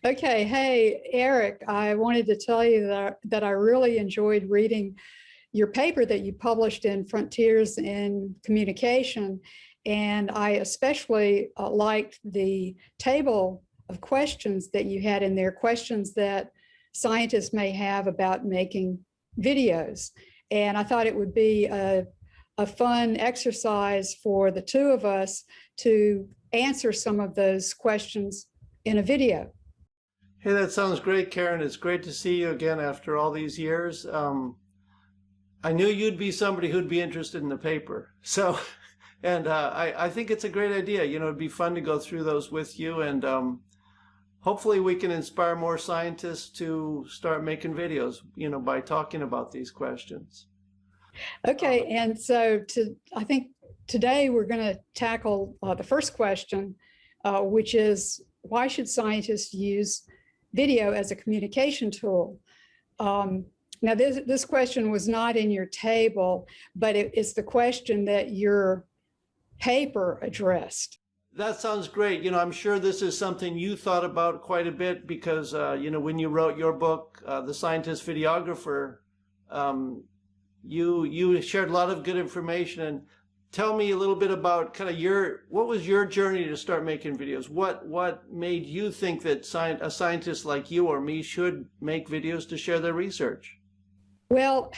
Okay, hey, Eric, I wanted to tell you that I really enjoyed reading your paper that you published in Frontiers in Communication. And I especially liked the table of questions that you had in there, questions that scientists may have about making videos. And I thought it would be a fun exercise for the two of us to answer some of those questions in a video. Hey, that sounds great, Karen. It's great to see you again after all these years. I knew you'd be somebody who'd be interested in the paper. So, and I think it's a great idea. It'd be fun to go through those with you, and hopefully we can inspire more scientists to start making videos, by talking about these questions. Okay, and so I think today we're going to tackle the first question, which is why should scientists use video as a communication tool? Now, this question was not in your table, but it's the question that your paper addressed. That sounds great. I'm sure this is something you thought about quite a bit because, when you wrote your book, The Scientist Videographer, you shared a lot of good information. And tell me a little bit about kind of what was your journey to start making videos? What made you think that a scientist like you or me should make videos to share their research? Well,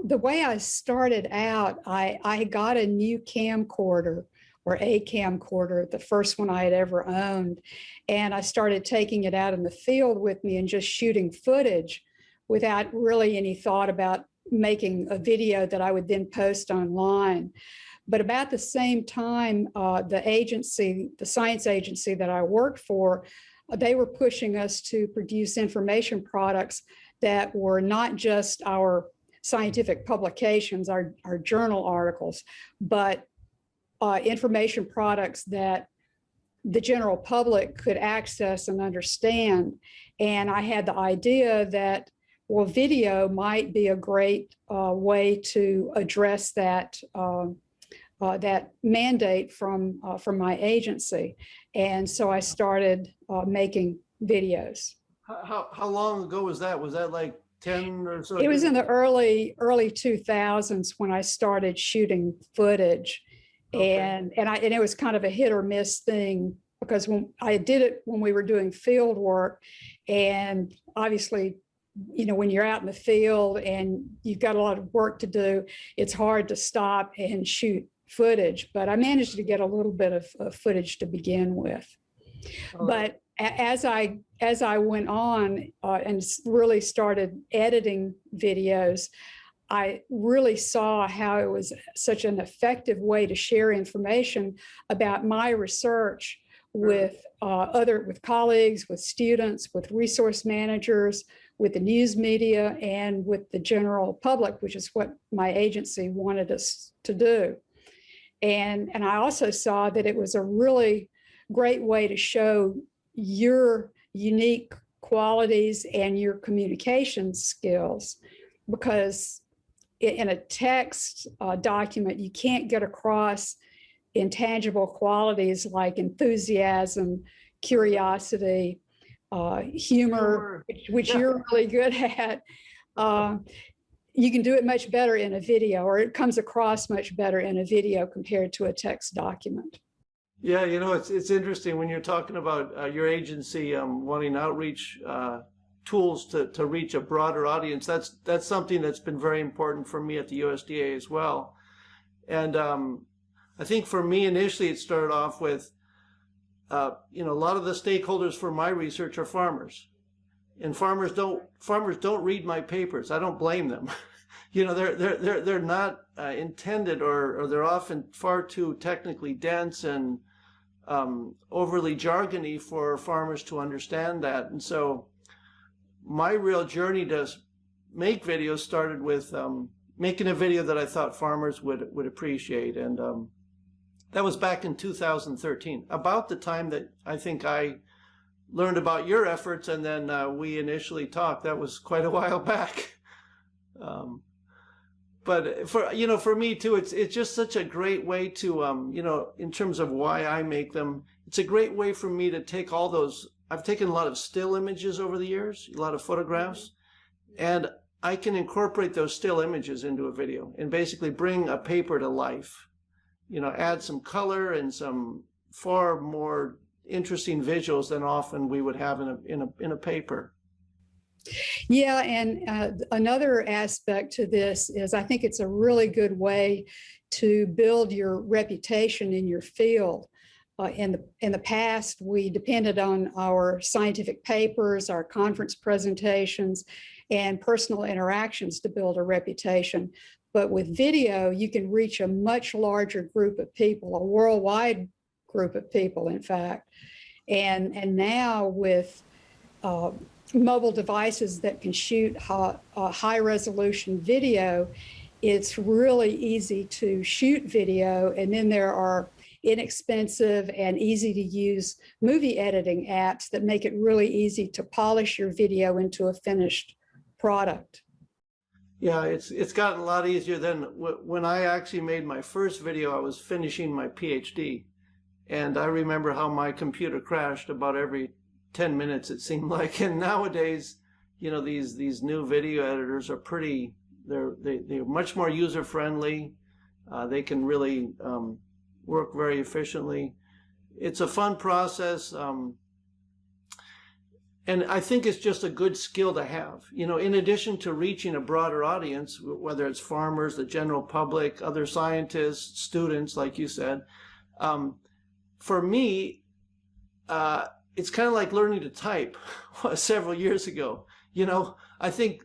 the way I started out, I got a new camcorder or a camcorder, the first one I had ever owned. And I started taking it out in the field with me and just shooting footage without really any thought about making a video that I would then post online. But about the same time, the science agency that I worked for, they were pushing us to produce information products that were not just our scientific publications, our journal articles, but information products that the general public could access and understand. And I had the idea that, well, video might be a great way to address that that mandate from my agency. And so I started making videos. How long ago was that? Was that like 10 or so? It was in the early 2000s when I started shooting footage. Okay. And it was kind of a hit or miss thing because when I did it when we were doing field work, and obviously, when you're out in the field and you've got a lot of work to do, it's hard to stop and shoot footage. But I managed to get a little bit of footage to begin with. But as I went on and really started editing videos, I really saw how it was such an effective way to share information about my research with with colleagues, with students, with resource managers, with the news media, and with the general public, which is what my agency wanted us to do. And I also saw that it was a really great way to show your unique qualities and your communication skills, because in a text document, you can't get across intangible qualities like enthusiasm, curiosity, humor, which you're really good at. You can do it much better in a video, or it comes across much better in a video compared to a text document. Yeah, it's interesting when you're talking about your agency wanting outreach tools to reach a broader audience. That's something that's been very important for me at the USDA as well. And I think for me initially it started off with a lot of the stakeholders for my research are farmers, and farmers don't read my papers. I don't blame them. They're not intended, or they're often far too technically dense and overly jargony for farmers to understand that. And so my real journey to make videos started with making a video that I thought farmers would appreciate. And that was back in 2013, about the time that I think I learned about your efforts, and then we initially talked. That was quite a while back. But for me too, it's just such a great way to, in terms of why I make them, it's a great way for me to take all those I've taken a lot of still images over the years, a lot of photographs, and I can incorporate those still images into a video and basically bring a paper to life. You know, add some color and some far more interesting visuals than often we would have in a paper. Yeah, and another aspect to this is I think it's a really good way to build your reputation in your field. In the past, we depended on our scientific papers, our conference presentations, and personal interactions to build a reputation. But with video, you can reach a much larger group of people, a worldwide group of people, in fact. And now with mobile devices that can shoot high resolution video, it's really easy to shoot video. And then there are inexpensive and easy to use movie editing apps that make it really easy to polish your video into a finished product. Yeah, it's gotten a lot easier than when I actually made my first video. I was finishing my PhD, and I remember how my computer crashed about every 10 minutes, it seemed like. And nowadays, you know, these new video editors are they're much more user friendly. They can really work very efficiently. It's a fun process. And I think it's just a good skill to have. You know, in addition to reaching a broader audience, whether it's farmers, the general public, other scientists, students, like you said, for me, it's kind of like learning to type several years ago. You know, I think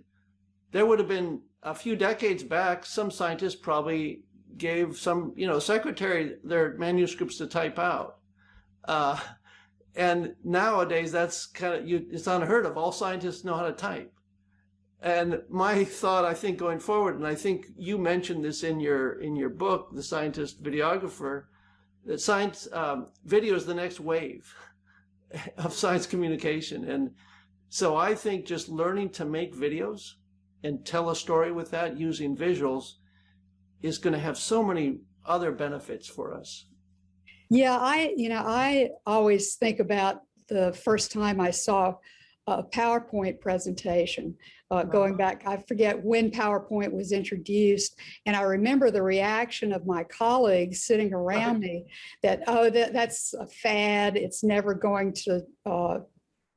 there would have been a few decades back, some scientists probably gave some, you know, secretary their manuscripts to type out. And nowadays, that's kind of, it's unheard of. All scientists know how to type. And my thought, I think, going forward, and I think you mentioned this in your book, The Scientist Videographer, that science video is the next wave of science communication. And so I think just learning to make videos and tell a story with that using visuals is going to have so many other benefits for us. Yeah, I always think about the first time I saw a PowerPoint presentation, going back, I forget when PowerPoint was introduced. And I remember the reaction of my colleagues sitting around me that, oh, that's a fad. It's never going to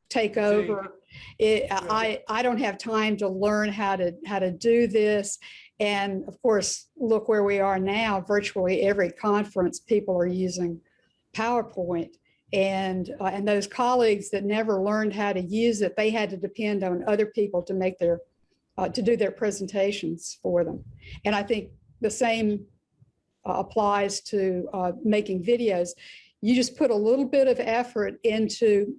take over. I don't have time to learn how to do this. And of course, look where we are now. Virtually every conference, people are using PowerPoint. And those colleagues that never learned how to use it, they had to depend on other people to make to do their presentations for them. And I think the same applies to making videos. You just put a little bit of effort into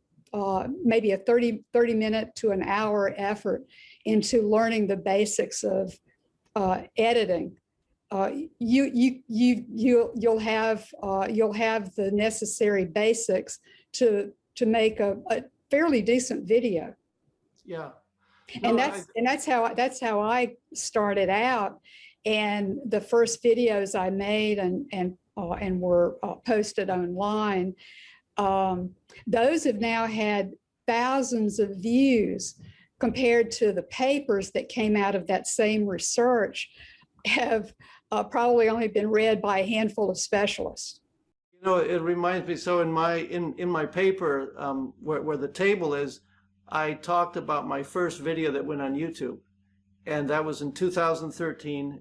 maybe a 30 minute to an hour effort into learning the basics of editing. You'll have the necessary basics to make a fairly decent video. Yeah. No, and that's how I started out. And the first videos I made and were posted online, those have now had thousands of views, compared to the papers that came out of that same research have probably only been read by a handful of specialists. You know, it reminds me, so in my paper, where the table is, I talked about my first video that went on YouTube, and that was in 2013.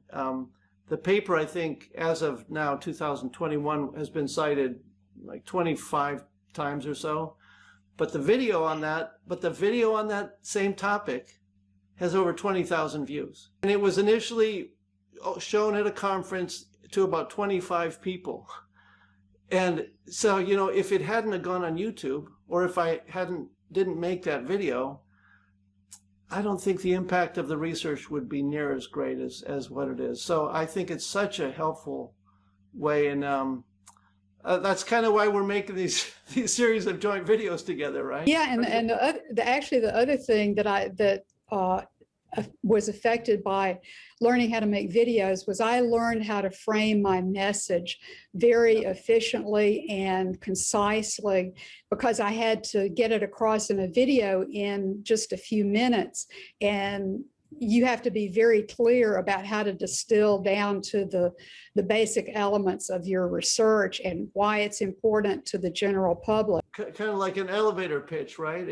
The paper, I think, as of now, 2021, has been cited like 25 times or so. But the video on that same topic has over 20,000 views. And it was initially shown at a conference to about 25 people. And so, you know, if it hadn't gone on YouTube, or if I didn't make that video, I don't think the impact of the research would be near as great as what it is. So I think it's such a helpful way. And that's kind of why we're making these series of joint videos together, right? Yeah, and actually the other thing that was affected by learning how to make videos was I learned how to frame my message very efficiently and concisely, because I had to get it across in a video in just a few minutes. And you have to be very clear about how to distill down to the basic elements of your research and why it's important to the general public. Kind of like an elevator pitch, right?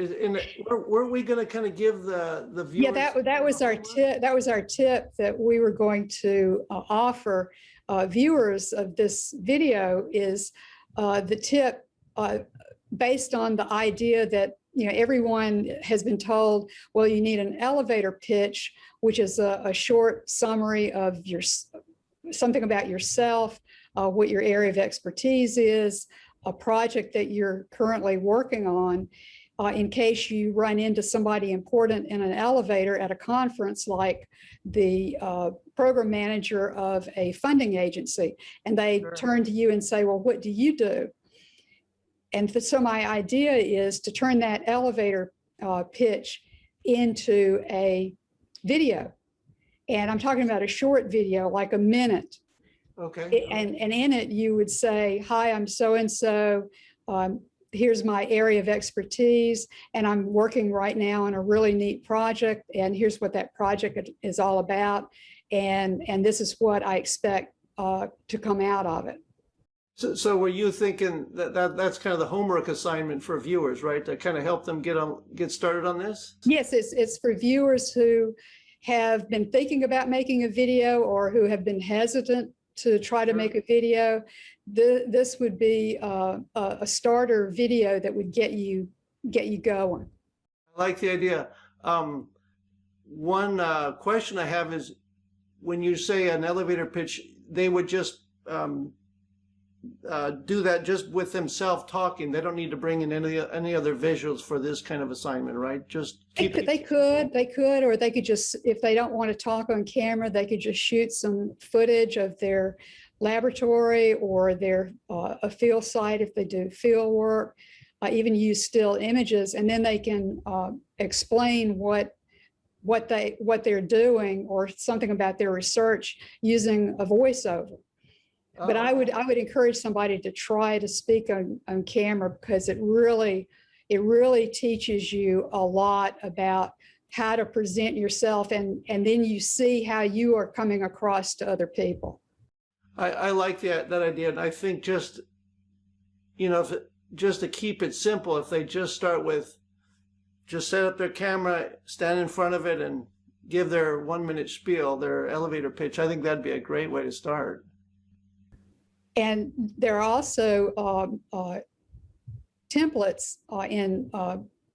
Weren't we going to kind of give the viewers? Yeah, that was our tip. That was our tip that we were going to offer viewers of this video, is the tip based on the idea that, you know, everyone has been told, well, you need an elevator pitch, which is a short summary of something about yourself, what your area of expertise is, a project that you're currently working on, in case you run into somebody important in an elevator at a conference, like the program manager of a funding agency, and they turn to you and say, well, what do you do? And so my idea is to turn that elevator pitch into a video. And I'm talking about a short video, like a minute. Okay. And in it, you would say, hi, I'm so-and-so. Here's my area of expertise, and I'm working right now on a really neat project. And here's what that project is all about. And this is what I expect to come out of it. So were you thinking that's kind of the homework assignment for viewers, right? To kind of help them get started on this? Yes, it's for viewers who have been thinking about making a video or who have been hesitant to try to make a video. This would be a starter video that would get you going. I like the idea. One question I have is, when you say an elevator pitch, they would just do that just with themselves talking. They don't need to bring in any other visuals for this kind of assignment, right? Just keep they could, or they could just, if they don't want to talk on camera, they could just shoot some footage of their laboratory or their a field site if they do field work, even use still images, and then they can explain what they're doing or something about their research using a voiceover. But I would encourage somebody to try to speak on camera, because it really teaches you a lot about how to present yourself, and then you see how you are coming across to other people. I like that idea, and I think just, you know, just to keep it simple, if they just start with just set up their camera, stand in front of it, and give their 1-minute spiel, their elevator pitch, I think that'd be a great way to start. And there are also templates in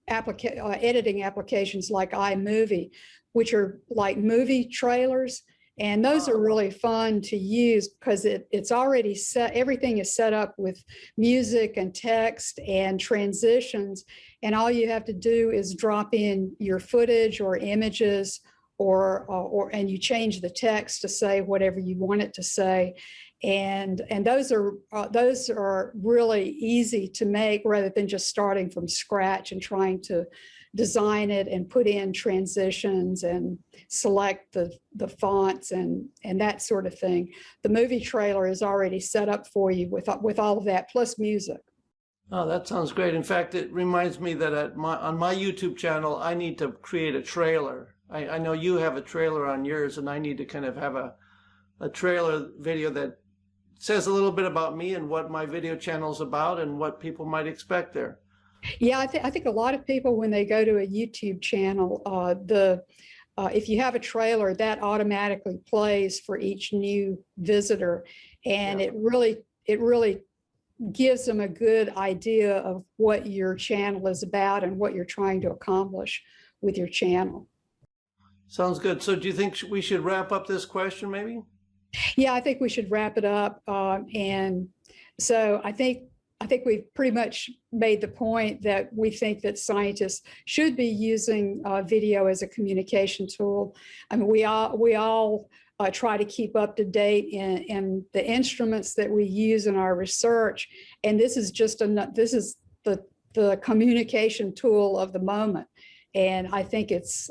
editing applications like iMovie, which are like movie trailers. And those are really fun to use, because it's already set, everything is set up with music and text and transitions. And all you have to do is drop in your footage or images, and you change the text to say whatever you want it to say. And those are really easy to make, rather than just starting from scratch and trying to design it and put in transitions and select the fonts and that sort of thing. The movie trailer is already set up for you with all of that, plus music. Oh, that sounds great. In fact, it reminds me that on my YouTube channel, I need to create a trailer. I know you have a trailer on yours, and I need to kind of have a trailer video that says a little bit about me and what my video channel is about and what people might expect there. Yeah, I think a lot of people, when they go to a YouTube channel, if you have a trailer, that automatically plays for each new visitor, and it really gives them a good idea of what your channel is about and what you're trying to accomplish with your channel. Sounds good. So do you think we should wrap up this question maybe? Yeah, I think we should wrap it up. And so I think we've pretty much made the point that we think that scientists should be using video as a communication tool. I mean, we all try to keep up to date in the instruments that we use in our research, and this is just this is the communication tool of the moment. And I think it's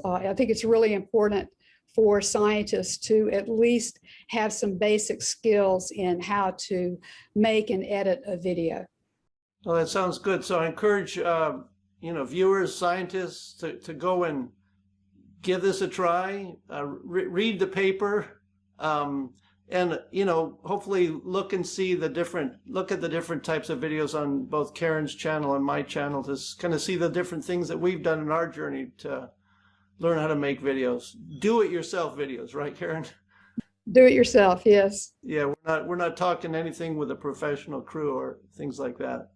really important for scientists to at least have some basic skills in how to make and edit a video. Well, that sounds good. So I encourage viewers, scientists to go and give this a try. Read the paper, and hopefully look at the different types of videos on both Karen's channel and my channel to kind of see the different things that we've done in our journey to learn how to make videos. Do it yourself videos, right, Karen? Do it yourself, yes. Yeah, we're not talking anything with a professional crew or things like that.